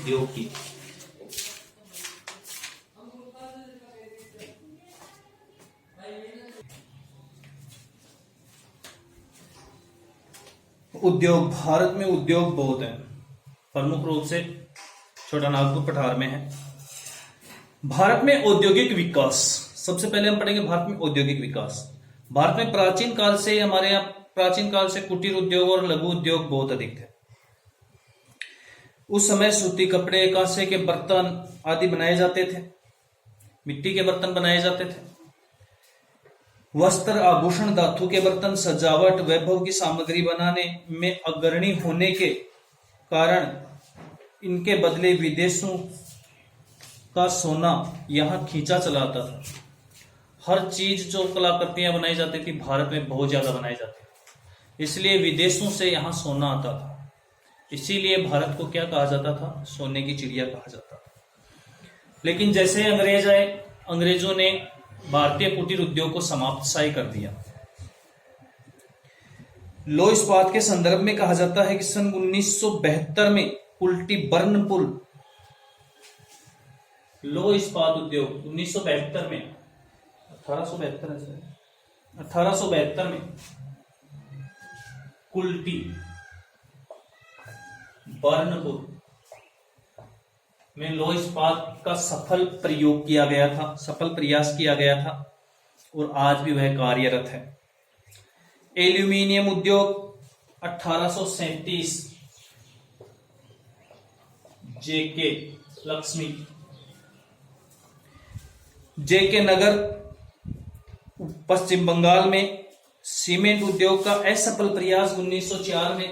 उद्योग की। उद्योग, भारत में उद्योग बहुत है, प्रमुख रूप से छोटा नागपुर पठार में है। भारत में औद्योगिक विकास, सबसे पहले हम पढ़ेंगे भारत में औद्योगिक विकास। भारत में प्राचीन काल से, हमारे यहाँ प्राचीन काल से कुटीर उद्योग और लघु उद्योग बहुत अधिक थे। उस समय सूती कपड़े, कांसे के बर्तन आदि बनाए जाते थे, मिट्टी के बर्तन बनाए जाते थे। वस्त्र, आभूषण, धातु के बर्तन, सजावट, वैभव की सामग्री बनाने में अग्रणी होने के कारण इनके बदले विदेशों का सोना यहां खींचा चलाता था। हर चीज जो कलाकृतियां बनाई जाती थी भारत में बहुत ज्यादा बनाई जाती थी, इसलिए विदेशों से यहां सोना आता था। इसीलिए भारत को क्या कहा जाता था? सोने की चिड़िया कहा जाता था। लेकिन जैसे अंग्रेज आए, अंग्रेजों ने भारतीय कुटीर उद्योग को समाप्त कर दिया। लौह इस्पात के संदर्भ में कहा जाता है कि सन 1972 में उल्टी बर्नपुर लौह इस्पात उद्योग 1972 में 1872 में कुल्टी बर्नपुर में लौह इस्पात का सफल प्रयोग किया गया था, सफल प्रयास किया गया था और आज भी वह कार्यरत है। एल्यूमीनियम उद्योग 1837 जेके लक्ष्मी, जेके नगर पश्चिम बंगाल में। सीमेंट उद्योग का असफल प्रयास 1904 में।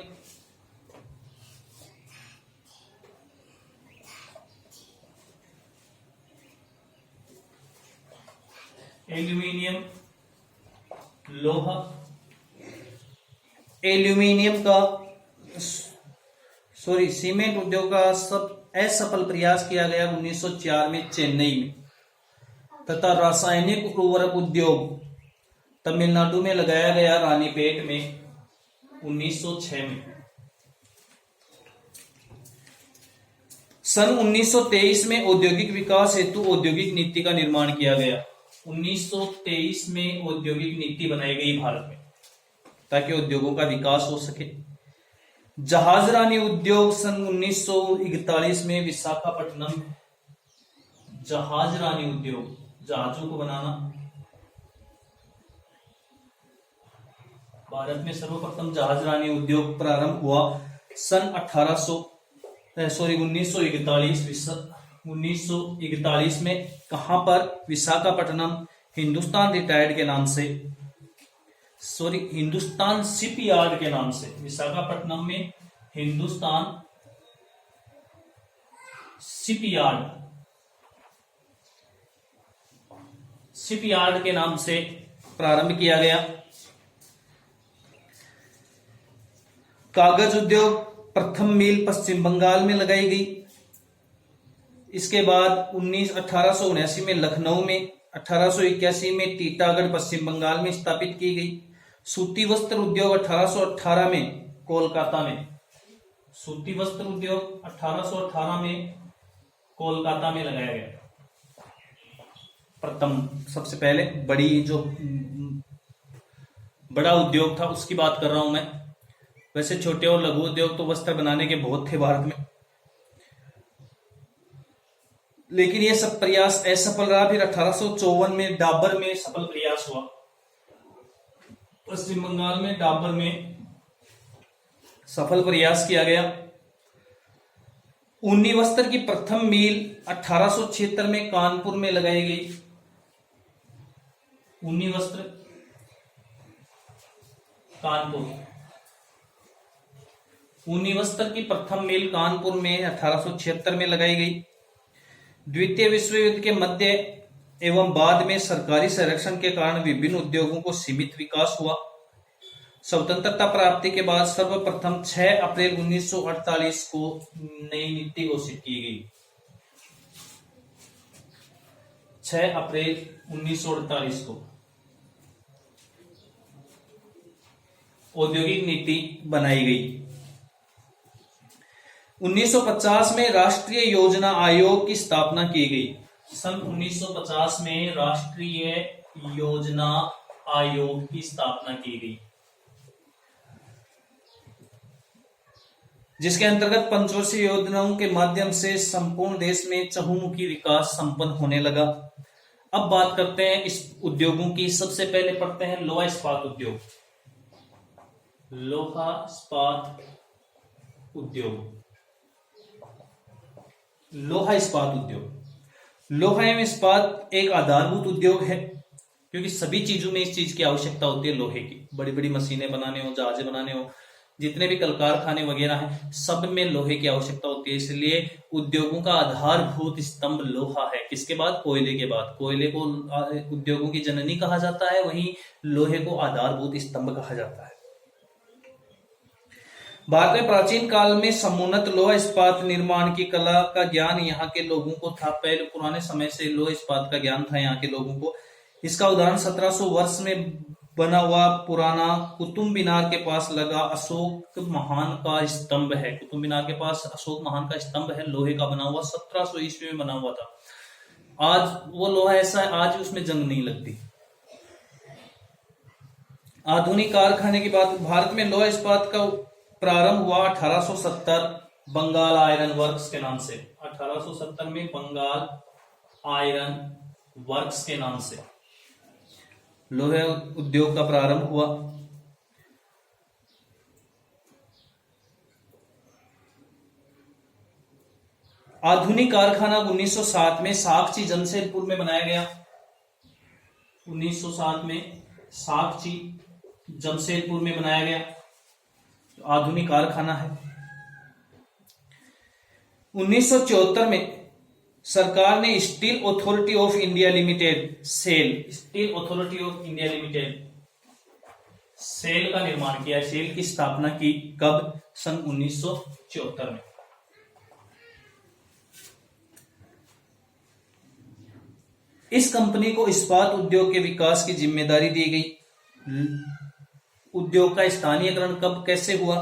एल्यूमिनियम, लोहा, सीमेंट उद्योग का असफल प्रयास किया गया 1904 में चेन्नई में। तथा रासायनिक उर्वरक उद्योग तमिलनाडु में लगाया गया रानीपेट में 1906 में। सन 1923 में औद्योगिक विकास हेतु औद्योगिक नीति का निर्माण किया गया। 1923 में औद्योगिक नीति बनाई गई भारत में ताकि उद्योगों का विकास हो सके। जहाजरानी उद्योग सन 1941 में विशाखापट्टनम। जहाजरानी उद्योग, जहाजों को बनाना। भारत में सर्वप्रथम जहाजरानी उद्योग प्रारंभ हुआ सन 1941 में। कहां पर? विशाखापट्टनम, हिंदुस्तान रिटायर्ड के नाम से, हिंदुस्तान शिपयार्ड के नाम से। विशाखापट्टनम में हिंदुस्तान शिपयार्ड के नाम से प्रारंभ किया गया। कागज उद्योग प्रथम मील पश्चिम बंगाल में लगाई गई। इसके बाद 1879 में लखनऊ में, 1881 में टीटागढ़ पश्चिम बंगाल में स्थापित की गई। सूती वस्त्र उद्योग 1818 में कोलकाता में। सूती वस्त्र उद्योग 1818 में कोलकाता में लगाया गया। प्रथम, सबसे पहले जो बड़ा उद्योग था उसकी बात कर रहा हूं मैं। वैसे छोटे और लघु उद्योग तो वस्त्र बनाने के बहुत थे भारत में, लेकिन ये सब प्रयास असफल रहा। फिर 1854 में डाबर में सफल प्रयास हुआ। पश्चिम बंगाल में डाबर में सफल प्रयास किया गया। ऊनी वस्त्र की प्रथम मील 1876 में कानपुर में लगाई गई। ऊनी वस्त्र कानपुर, ऊनी वस्त्र की प्रथम मील कानपुर में 1876 में लगाई गई। द्वितीय विश्व युद्ध के मध्य एवं बाद में सरकारी संरक्षण के कारण विभिन्न उद्योगों को सीमित विकास हुआ। स्वतंत्रता प्राप्ति के बाद सर्वप्रथम 6 अप्रैल 1948 को नई नीति घोषित की गई। 6 अप्रैल 1948 को औद्योगिक नीति बनाई गई। 1950 में राष्ट्रीय योजना आयोग की स्थापना की गई। सन 1950 में राष्ट्रीय योजना आयोग की स्थापना की गई, जिसके अंतर्गत पंचवर्षीय योजनाओं के माध्यम से संपूर्ण देश में चहुमुखी विकास संपन्न होने लगा। अब बात करते हैं इस उद्योगों की। सबसे पहले पढ़ते हैं लोहा इस्पात उद्योग। लोहा इस्पात उद्योग, लोहा इस्पात उद्योग। लोहा एवं इस्पात एक आधारभूत उद्योग है, क्योंकि सभी चीजों में इस चीज की आवश्यकता होती है, लोहे की। बड़ी बड़ी मशीनें बनाने हो, जहाजे बनाने हो, जितने भी कल कारखाने वगैरह हैं, सब में लोहे की आवश्यकता होती है। इसलिए उद्योगों का आधारभूत स्तंभ लोहा है। किसके बाद? कोयले के बाद। कोयले को उद्योगों की जननी कहा जाता है, वहीं लोहे को आधारभूत स्तंभ कहा जाता है। भारत में प्राचीन काल में समुन्नत लोहा इस्पात निर्माण की कला का ज्ञान यहाँ के लोगों को था। पहले पुराने समय से लोहा इस्पात का ज्ञान था यहाँ के लोगों को। इसका उदाहरण 1700 वर्ष में बना हुआ पुराना कुतुब मीनार के पास लगा अशोक महान का स्तंभ है। कुतुब मीनार के पास अशोक महान का स्तंभ है, लोहे का बना हुआ, 1700 ईस्वी में बना हुआ था। आज वो लोहा ऐसा है, आज उसमें जंग नहीं लगती। आधुनिक कारखाने की बात, भारत में लोहा इस्पात का प्रारंभ हुआ 1870 बंगाल आयरन वर्क्स के नाम से। 1870 में बंगाल आयरन वर्क्स के नाम से लोहे उद्योग का प्रारंभ हुआ। आधुनिक कारखाना 1907 में साकची जमशेदपुर में बनाया गया। 1907 में साकची जमशेदपुर में बनाया गया, आधुनिक कारखाना है। 1974 में सरकार ने Steel Authority of India Limited, SAIL, Steel Authority of India Limited, SAIL का निर्माण किया। सेल की स्थापना की कब? सन 1974 में। इस कंपनी को इस्पात उद्योग के विकास की जिम्मेदारी दी गई। उद्योग का स्थानीयकरण कब कैसे हुआ?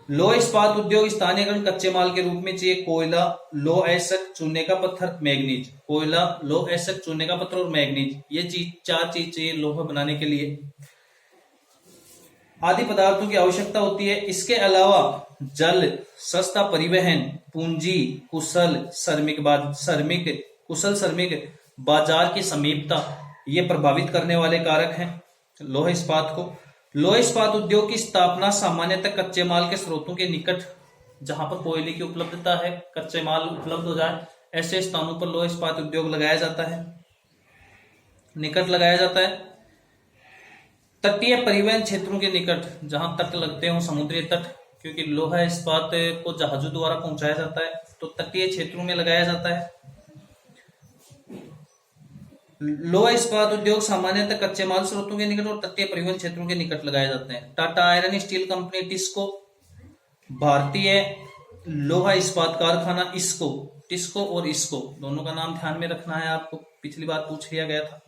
लोह इस्पात उद्योग स्थानीयकरण कच्चे माल के रूप में चाहिए कोयला, लोह एसक, चूने का पत्थर, मैग्नीज। कोयला, लोह एसक, चूने का पत्थर और मैग्नीज, ये चार चीज चाहिए लोहा बनाने के लिए। आदि पदार्थों की आवश्यकता होती है। इसके अलावा जल, सस्ता परिवहन, पूंजी, कुशल श्रमिक, बाजार की समीपता, ये प्रभावित करने वाले कारक हैं लोह इस्पात को। लोह इस्पात उद्योग की स्थापना सामान्यतः कच्चे माल के स्रोतों के निकट, जहां पर कोयले की उपलब्धता है, कच्चे माल उपलब्ध हो जाए, ऐसे स्थानों पर लोह इस्पात उद्योग लगाया जाता है, निकट लगाया जाता है। तटीय परिवहन क्षेत्रों के निकट, जहां तट लगते हो, समुद्री तट, क्योंकि लोहा इस्पात को जहाजों द्वारा पहुंचाया जाता है, तो तटीय क्षेत्रों में लगाया जाता है। लोहा इस्पात उद्योग सामान्यतः कच्चे माल स्रोतों के निकट और तटीय परिवहन क्षेत्रों के निकट लगाए जाते हैं। Tata iron steel company, TISCO, भारतीय लोहा इस्पात कारखाना इस्को, टिस्को और इस्को दोनों का नाम ध्यान में रखना है आपको, पिछली बार पूछ लिया गया था।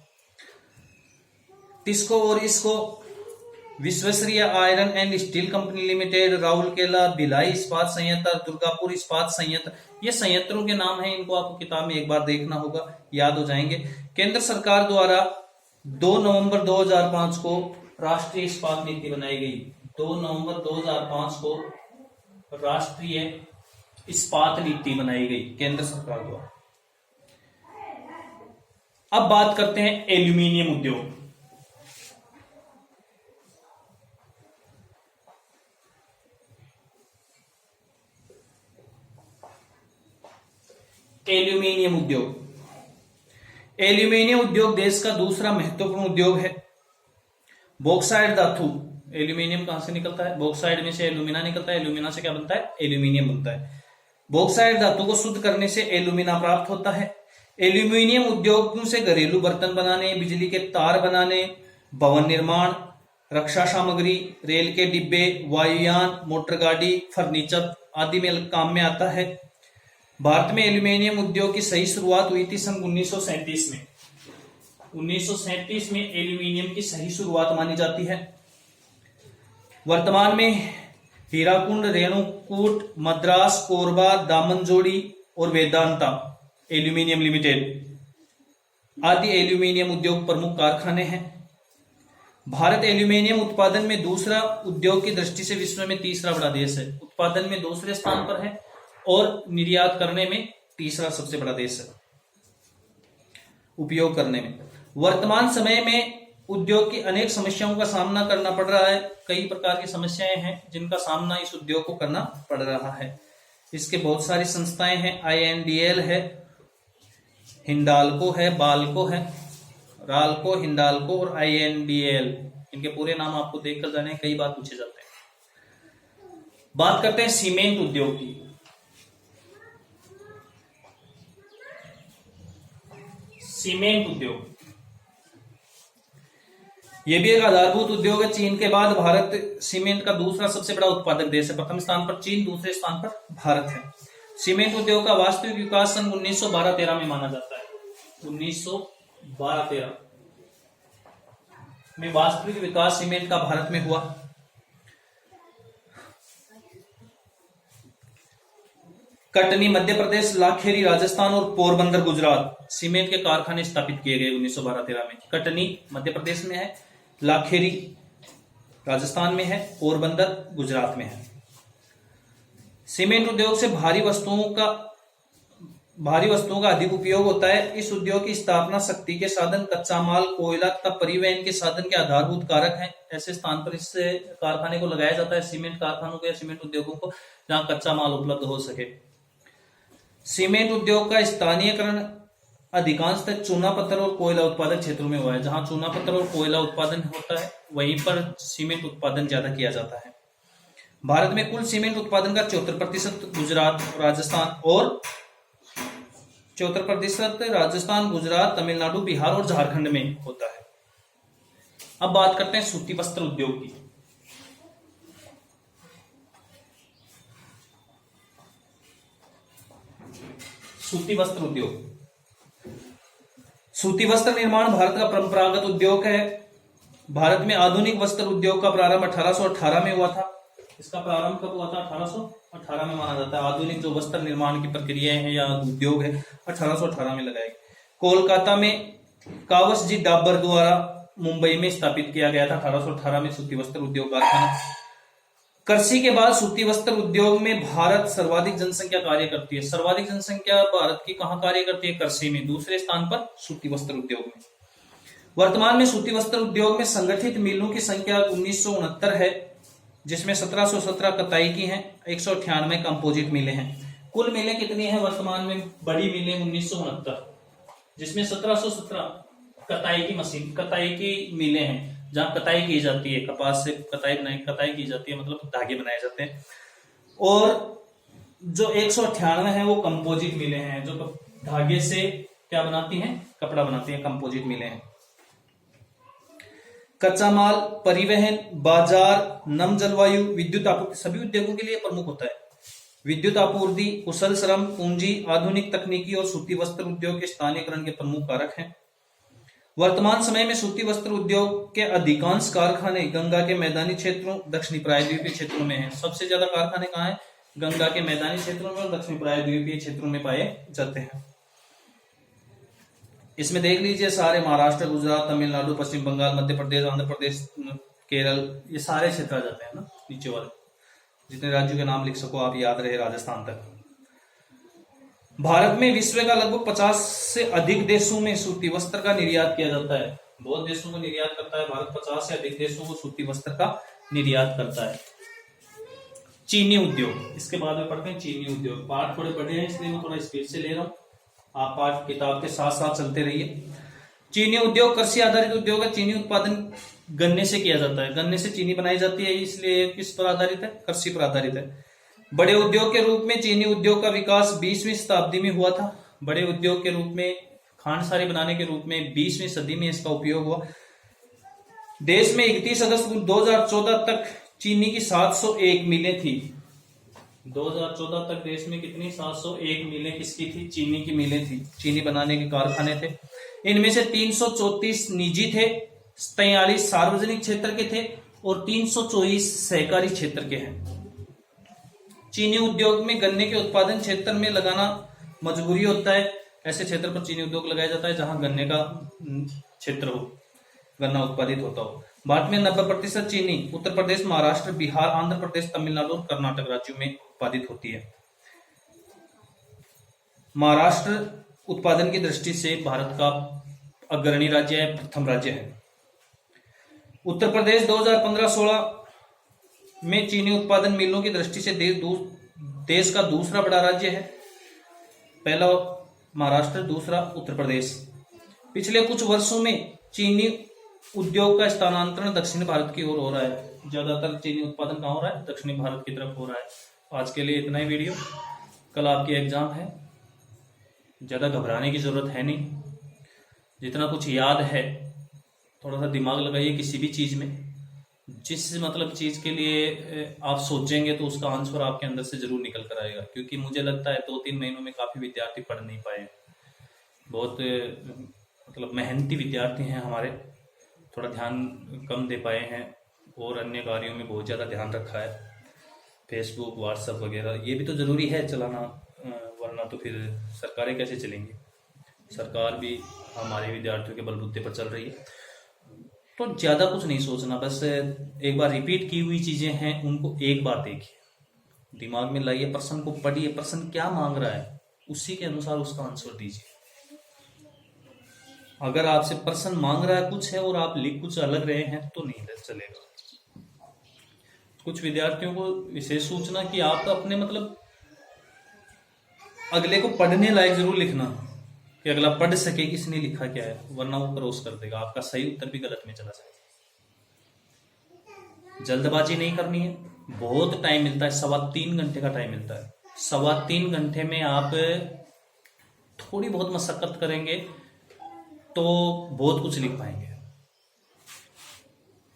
टिस्को और IISCO, Visvesvaraya iron and steel company limited, Rourkela, Bhilai इस्पात संयंत्र, दुर्गापुर इस्पात संयंत्र, ये संयंत्रों के नाम हैं। इनको आपको किताब में एक बार देखना होगा, याद हो जाएंगे। केंद्र सरकार द्वारा 2 नवंबर 2005 को राष्ट्रीय इस्पात नीति बनाई गई। 2 नवंबर 2005 को राष्ट्रीय इस्पात नीति बनाई गई केंद्र सरकार द्वारा। अब बात करते हैं एल्यूमिनियम उद्योग। एल्यूमिनियम उद्योग, एल्यूमिनियम उद्योग देश का दूसरा महत्वपूर्ण उद्योग है। बॉक्साइट धातु, एल्यूमिनियम कहां से निकलता है? बॉक्साइट में से एल्यूमिना निकलता है, एल्यूमिना से क्या बनता है? एल्यूमिनियम बनता है। बॉक्साइट धातु को शुद्ध करने से एल्यूमिना प्राप्त होता है। एल्यूमिनियम उद्योगों से घरेलू बर्तन बनाने, बिजली के तार बनाने, भवन निर्माण, रक्षा सामग्री, रेल के डिब्बे, वायुयान, मोटर गाड़ी, फर्नीचर आदि में काम में आता है। भारत में एल्यूमिनियम उद्योग की सही शुरुआत हुई थी सन 1937 में। 1937 में एल्यूमिनियम की सही शुरुआत मानी जाती है। वर्तमान में हीराकुंड, रेणुकूट, मद्रास, कोरबा, दामनजोड़ी और वेदांता एल्यूमिनियम लिमिटेड आदि एल्यूमिनियम उद्योग प्रमुख कारखाने हैं। भारत एल्यूमिनियम उत्पादन में दूसरा, उद्योग की दृष्टि से विश्व में तीसरा बड़ा देश है। उत्पादन में दूसरे स्थान पर है और निर्यात करने में तीसरा सबसे बड़ा देश है, उपयोग करने में। वर्तमान समय में उद्योग की अनेक समस्याओं का सामना करना पड़ रहा है। कई प्रकार की समस्याएं हैं जिनका सामना इस उद्योग को करना पड़ रहा है। इसके बहुत सारी संस्थाएं हैं, INDL है, हिंडाल्को है, बाल्को है, राल्को, हिंडाल्को और INDL। इनके पूरे नाम आपको देखकर जाने, कई बार पूछे जाते हैं। बात करते हैं सीमेंट उद्योग की। सीमेंट उद्योग यह भी एक आधारभूत उद्योग है। चीन के बाद भारत सीमेंट का दूसरा सबसे बड़ा उत्पादक देश है। प्रथम स्थान पर चीन, दूसरे स्थान पर भारत है। सीमेंट उद्योग का वास्तविक विकास सन 1912-13 में माना जाता है। 1912-13 में वास्तविक विकास सीमेंट का भारत में हुआ। कटनी मध्य प्रदेश, लाखेरी राजस्थान और पोरबंदर गुजरात सीमेंट के कारखाने स्थापित किए गए 1912-13 में। कटनी मध्य प्रदेश में है, लाखेरी राजस्थान में है, पोरबंदर गुजरात में है। सीमेंट उद्योग से भारी वस्तुओं का अधिक उपयोग होता है। इस उद्योग की स्थापना शक्ति के साधन, कच्चा माल, कोयला तथा परिवहन के साधन के आधारभूत कारक हैं। ऐसे स्थान पर इस कारखाने को लगाया जाता है, सीमेंट कारखानों को या सीमेंट उद्योगों को, जहां कच्चा माल उपलब्ध हो सके। सीमेंट उद्योग का स्थानीयकरण अधिकांशतः चूना पत्थर और कोयला उत्पादक क्षेत्रों में हुआ है। जहां चूना पत्थर और कोयला उत्पादन होता है वहीं पर सीमेंट उत्पादन ज्यादा किया जाता है। भारत में कुल सीमेंट उत्पादन का 74% गुजरात, राजस्थान और 74% राजस्थान, गुजरात, तमिलनाडु, बिहार और झारखंड में होता है। अब बात करते हैं सूती वस्त्र उद्योग की। सूती वस्त्र उद्योग, सूती वस्त्र निर्माण भारत का परंपरागत उद्योग है। भारत में आधुनिक वस्त्र उद्योग का प्रारंभ 1818 में हुआ था। इसका प्रारंभ कब हुआ था? 1818 में माना जाता है। आधुनिक जो वस्त्र निर्माण की प्रक्रियाएं हैं या उद्योग है 1818 में लगाए गए। कोलकाता में कावसजी डाबर द्वारा मुंबई में स्थापित किया गया था 1818 में सूती वस्त्र उद्योग कारखाना। कृषि के बाद सूती वस्त्र उद्योग में भारत सर्वाधिक जनसंख्या कार्य करती है। सर्वाधिक जनसंख्या भारत की कहां कार्य करती है? कृषि में। दूसरे स्थान पर सूती वस्त्र उद्योग में। वर्तमान में सूती वस्त्र उद्योग में संगठित मिलों की संख्या 1969 है, जिसमें 1717 कताई की हैं, 198 कंपोजिट मिलें हैं। कुल मिलें कितनी हैं वर्तमान में? बड़ी मिलें 1969, जिसमें 1717 कताई की मिलें हैं, जहां कताई की जाती है, कपास से कताई की जाती है, मतलब धागे बनाए जाते हैं। और जो 198 है वो कंपोजिट मिलें हैं, जो धागे से क्या बनाती हैं? कपड़ा बनाती हैं, कंपोजिट मिलें हैं। कच्चा माल, परिवहन, बाजार, नम जलवायु, विद्युत आपूर्ति सभी उद्योगों के लिए प्रमुख होता है। विद्युत आपूर्ति, कुशल श्रम, पूंजी, आधुनिक तकनीकी और सूती वस्त्र उद्योग के स्थानीयकरण के प्रमुख कारक हैं। वर्तमान समय में सूती वस्त्र उद्योग के अधिकांश कारखाने गंगा के मैदानी क्षेत्रों, दक्षिणी प्रायद्वीपीय क्षेत्रों में हैं। सबसे ज्यादा कारखाने कहाँ हैं? गंगा के मैदानी क्षेत्रों में और दक्षिणी प्रायद्वीपीय क्षेत्रों में पाए जाते हैं। इसमें देख लीजिए सारे महाराष्ट्र, गुजरात, तमिलनाडु, पश्चिम बंगाल, मध्य प्रदेश, आंध्र प्रदेश, केरल, ये सारे क्षेत्र आ जाते हैं ना, नीचे वाले जितने राज्यों के नाम लिख सको आप, याद रहे राजस्थान तक। भारत में विश्व का लगभग 50 से अधिक देशों में सूती वस्त्र का निर्यात किया जाता है। बहुत देशों को निर्यात करता है भारत, 50 से अधिक देशों को सूती वस्त्र का निर्यात करता है। चीनी उद्योग, इसके बाद में पढ़ते हैं चीनी उद्योग। पाठ थोड़े बड़े हैं इसलिए मैं थोड़ा स्पीड से ले रहा हूँ, आप पाठ किताब के साथ साथ चलते रहिए। चीनी उद्योग कृषि आधारित उद्योग है। चीनी उत्पादन गन्ने से किया जाता है, गन्ने से चीनी बनाई जाती है, इसलिए किस पर आधारित है? कृषि पर आधारित है। बड़े उद्योग के रूप में चीनी उद्योग का विकास 20वीं शताब्दी में हुआ था। बड़े उद्योग के रूप में, खांडसारी बनाने के रूप में 20वीं सदी में इसका उपयोग हुआ। देश में 31 अगस्त 2014 तक चीनी की 701 मिलें थी। 2014 तक देश में कितनी? 701 मिलें किसकी थी? चीनी की मिलें थी, चीनी बनाने के कारखाने थे। इनमें से 334 निजी थे, 43 सार्वजनिक क्षेत्र के थे और 324 सहकारी क्षेत्र के हैं। चीनी उद्योग में गन्ने के उत्पादन क्षेत्र में लगाना मजबूरी होता है। ऐसे क्षेत्र पर चीनी उद्योग लगाया जाता है जहां गन्ने का क्षेत्र हो, गन्ना उत्पादित होता हो। भारत में 90% चीनी उत्तर प्रदेश, महाराष्ट्र, बिहार, आंध्र प्रदेश, तमिलनाडु और कर्नाटक राज्यों में उत्पादित होती है। महाराष्ट्र उत्पादन की दृष्टि से भारत का अग्रणी राज्य है, प्रथम राज्य है। उत्तर प्रदेश 2015-16 में चीनी उत्पादन मिलों की दृष्टि से देश का दूसरा बड़ा राज्य है। पहला महाराष्ट्र, दूसरा उत्तर प्रदेश। पिछले कुछ वर्षों में चीनी उद्योग का स्थानांतरण दक्षिण भारत की ओर हो रहा है। ज्यादातर चीनी उत्पादन कहाँ हो रहा है? दक्षिणी भारत की तरफ हो रहा है। आज के लिए इतना ही वीडियो। कल आपकी एग्जाम है, ज्यादा घबराने की जरूरत है नहीं। जितना कुछ याद है थोड़ा सा दिमाग लगाइए किसी भी चीज में। जिस मतलब चीज के लिए आप सोचेंगे तो उसका आंसर आपके अंदर से जरूर निकल कर आएगा। क्योंकि मुझे लगता है 2-3 महीनों में काफी विद्यार्थी पढ़ नहीं पाए। बहुत मतलब मेहनती विद्यार्थी हैं हमारे, थोड़ा ध्यान कम दे पाए हैं और अन्य कार्यों में बहुत ज़्यादा ध्यान रखा है। फेसबुक, व्हाट्सएप वगैरह ये भी तो ज़रूरी है चलाना, वरना तो फिर सरकारें कैसे चलेंगी। सरकार भी हमारे विद्यार्थियों के बलबूते पर चल रही है। तो ज़्यादा कुछ नहीं सोचना, बस एक बार रिपीट की हुई चीज़ें हैं उनको एक बार देखिए, दिमाग में लाइए, प्रश्न को पढ़िए, प्रश्न क्या मांग रहा है उसी के अनुसार उसका आंसर दीजिए। अगर आपसे प्रश्न मांग रहा है कुछ है और आप लिख कुछ अलग रहे हैं तो नहीं चलेगा। कुछ विद्यार्थियों को विशेष सूचना कि आप अपने मतलब अगले को पढ़ने लायक जरूर लिखना कि अगला पढ़ सके किसने लिखा क्या है, वरना वो क्रॉस कर देगा, आपका सही उत्तर भी गलत में चला जाएगा। जल्दबाजी नहीं करनी है, बहुत टाइम मिलता है, 3.25 घंटे का टाइम मिलता है। 3.25 घंटे में आप थोड़ी बहुत मशक्कत करेंगे तो बहुत कुछ लिख पाएंगे।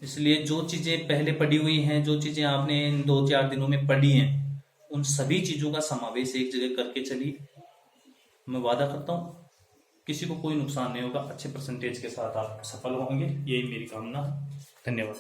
इसलिए जो चीजें पहले पढ़ी हुई हैं, जो चीजें आपने इन 2-4 दिनों में पढ़ी हैं, उन सभी चीजों का समावेश एक जगह करके चलिए। मैं वादा करता हूं किसी को कोई नुकसान नहीं होगा, अच्छे परसेंटेज के साथ आप सफल होंगे, यही मेरी कामना है। धन्यवाद।